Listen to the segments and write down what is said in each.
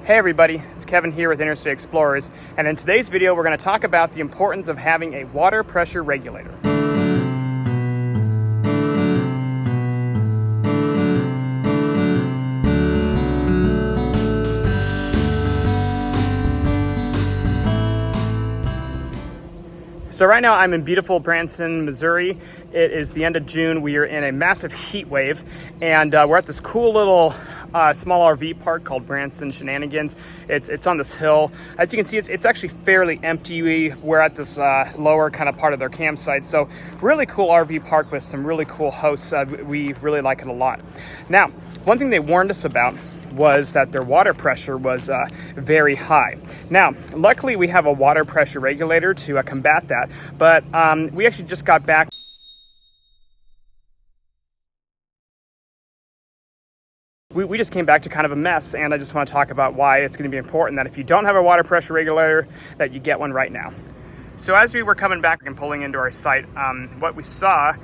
Hey everybody, it's Kevin here with Interstate Explorers, and in today's video we're going to talk about the importance of having a water pressure regulator. So right now I'm in beautiful Branson, Missouri. It is the end of June. We are in a massive heat wave, and we're at this cool little small RV park called Branson Shenanigans. It's on this hill. As you can see, it's actually fairly empty. We're at this lower kind of part of their campsite. So really cool RV park with some really cool hosts. We really like it a lot. Now, one thing they warned us about was that their water pressure was very high. Now, luckily we have a water pressure regulator to combat that, but we actually just got back. We just came back to kind of a mess, and I just want to talk about why it's going to be important that if you don't have a water pressure regulator, that you get one right now. So as we were coming back and pulling into our site, what we saw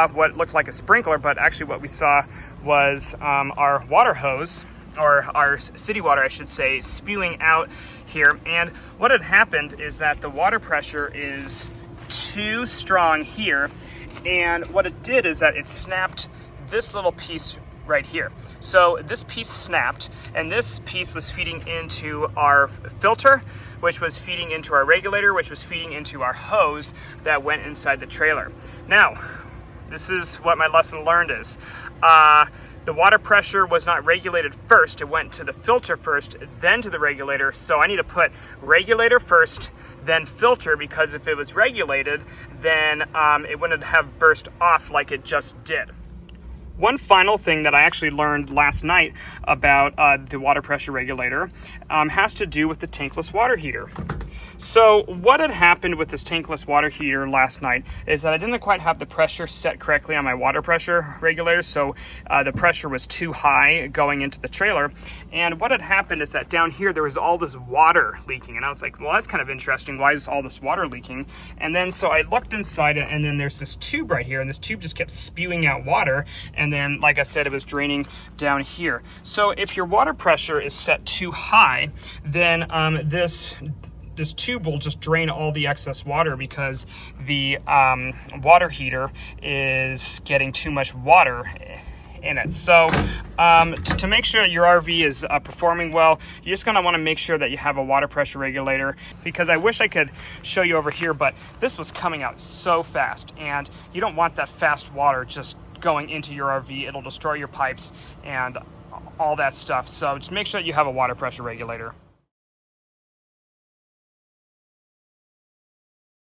what looked like a sprinkler, but actually what we saw was our water hose, or our city water, I should say, spewing out here. And what had happened is that the water pressure is too strong here, and what it did is that it snapped this little piece right here. So this piece snapped, and this piece was feeding into our filter, which was feeding into our regulator, which was feeding into our hose that went inside the trailer. Now, this is what my lesson learned is. The water pressure was not regulated first. It went to the filter first, then to the regulator. So I need to put regulator first, then filter, because if it was regulated, then it wouldn't have burst off like it just did. One final thing that I actually learned last night about the water pressure regulator has to do with the tankless water heater. So what had happened with this tankless water heater last night is that I didn't quite have the pressure set correctly on my water pressure regulator, so the pressure was too high going into the trailer. And what had happened is that down here there was all this water leaking, and I was like, well, that's kind of interesting. Why is all this water leaking? And then so I looked inside it, and then there's this tube right here, and this tube just kept spewing out water, and then, like I said, it was draining down here. So if your water pressure is set too high, then this tube will just drain all the excess water because the water heater is getting too much water in it. So to make sure that your RV is performing well, you're just going to want to make sure that you have a water pressure regulator, because I wish I could show you over here, but this was coming out so fast, and you don't want that fast water just going into your RV. It'll destroy your pipes and all that stuff. So just make sure that you have a water pressure regulator.